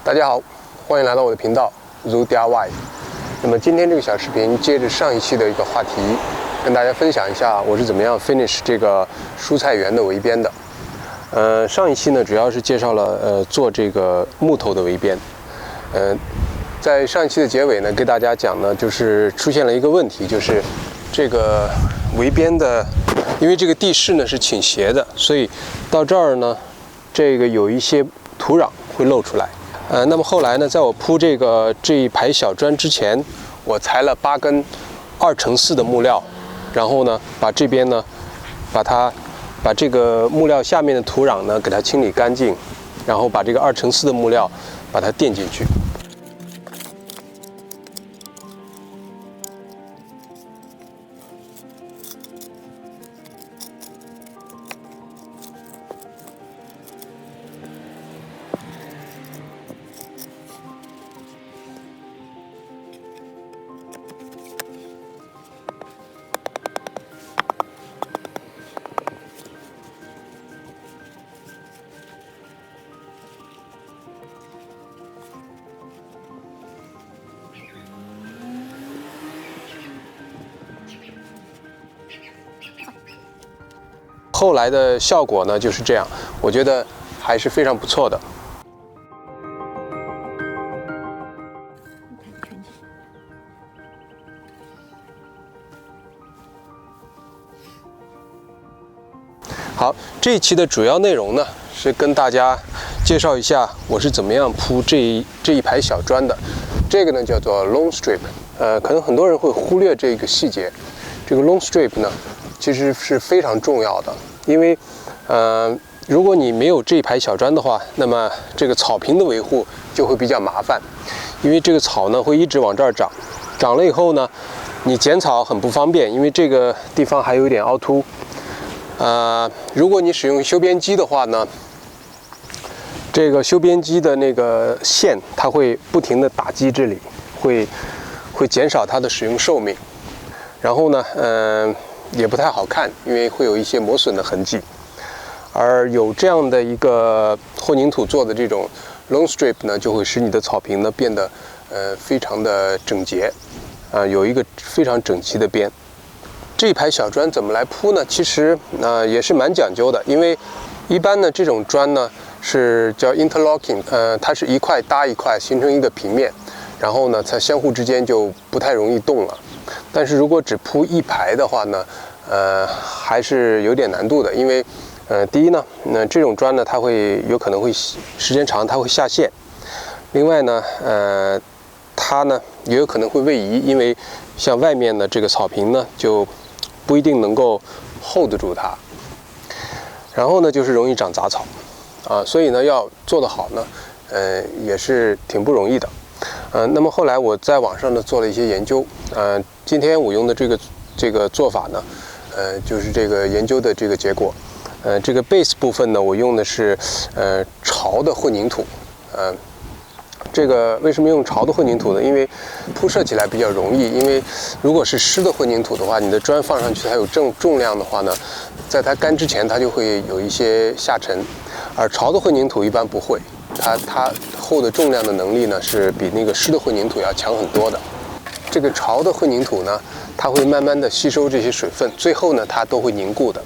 大家好，欢迎来到我的频道 Zoo DIY。那么今天这个小视频接着上一期的一个话题，跟大家分享一下我是怎么样 finish 这个蔬菜园的围边的。上一期呢主要是介绍了做这个木头的围边。在上一期的结尾呢，给大家讲呢，就是出现了一个问题，就是这个围边的，因为这个地势呢是倾斜的，所以到这儿呢，这个有一些土壤会露出来。那么后来呢，在我铺这一排小砖之前，我裁了8根2×4的木料，然后呢，把这边呢，把这个木料下面的土壤呢给它清理干净，然后把这个2×4的木料把它垫进去。后来的效果呢就是这样，我觉得还是非常不错的。好，这一期的主要内容呢是跟大家介绍一下我是怎么样铺这一排小砖的。这个呢叫做 long strip， 可能很多人会忽略这个细节。这个 long strip 呢其实是非常重要的。因为，如果你没有这一排小砖的话，那么这个草坪的维护就会比较麻烦，因为这个草呢会一直往这儿长，长了以后呢，你剪草很不方便，因为这个地方还有一点凹凸。如果你使用修边机的话呢，这个修边机的那个线它会不停地打击这里，会减少它的使用寿命，然后呢，也不太好看，因为会有一些磨损的痕迹。而有这样的一个混凝土做的这种 long strip 呢，就会使你的草坪呢变得非常的整洁，有一个非常整齐的边。这一排小砖怎么来铺呢？其实也是蛮讲究的，因为一般呢这种砖呢是叫 interlocking， 它是一块搭一块形成一个平面，然后呢它相互之间就不太容易动了。但是如果只铺一排的话呢，还是有点难度的，因为，第一呢，这种砖呢，它有可能会时间长它会下陷，另外呢，它呢也有可能会位移，因为像外面的这个草坪呢，就不一定能够 hold 得住它，然后呢就是容易长杂草，所以呢要做得好呢，也是挺不容易的。那么后来我在网上呢做了一些研究，今天我用的这个做法呢，就是这个研究的这个结果，这个 base 部分呢，我用的是潮的混凝土，这个为什么用潮的混凝土呢？因为铺设起来比较容易，因为如果是湿的混凝土的话，你的砖放上去它有重量的话呢，在它干之前它就会有一些下沉，而潮的混凝土一般不会。它hold的重量的能力呢，是比那个湿的混凝土要强很多的。这个潮的混凝土呢，它会慢慢的吸收这些水分，最后呢，它都会凝固的。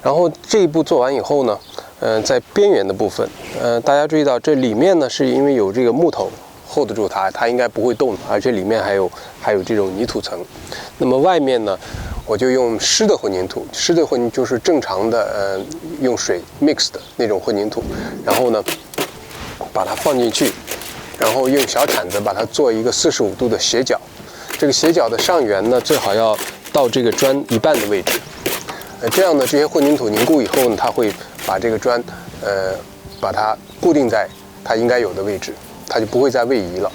然后这一步做完以后呢，在边缘的部分，大家注意到这里面呢是因为有这个木头hold住它，它应该不会动，而且里面还有这种泥土层。那么外面呢，我就用湿的混凝土，湿的混凝土就是正常的用水 mix 的那种混凝土，然后呢把它放进去，然后用小铲子把它做一个45度的斜角。这个斜角的上缘呢，最好要到这个砖一半的位置。这样呢，这些混凝土凝固以后呢，它会把这个砖，把它固定在它应该有的位置，它就不会再位移了。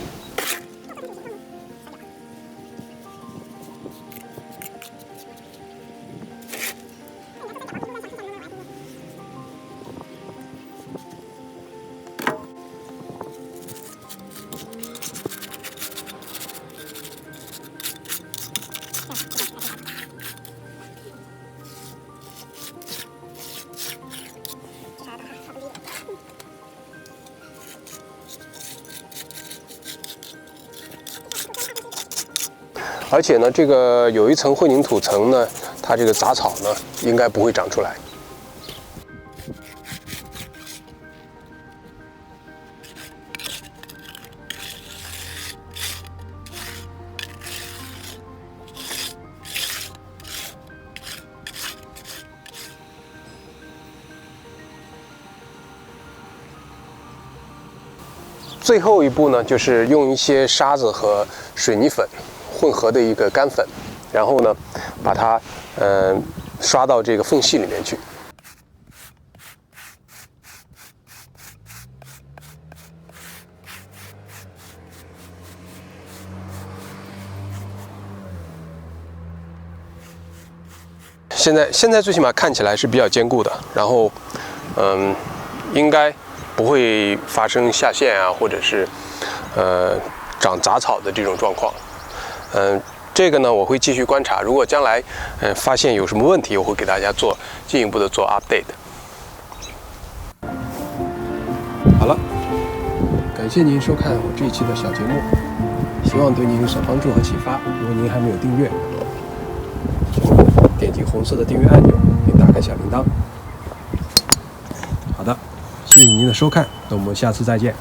而且呢，这个有一层混凝土层呢，它这个杂草呢应该不会长出来。最后一步呢，就是用一些沙子和水泥粉混合的一个干粉，然后呢，把它刷到这个缝隙里面去。现在最起码看起来是比较坚固的，然后应该不会发生下陷啊，或者是长杂草的这种状况。这个呢我会继续观察，如果将来发现有什么问题，我会给大家进一步的做 update。好了，感谢您收看我这一期的小节目，希望对您有所帮助和启发。如果您还没有订阅，请点击红色的订阅按钮，并打开小铃铛。好的，谢谢您的收看，那我们下次再见。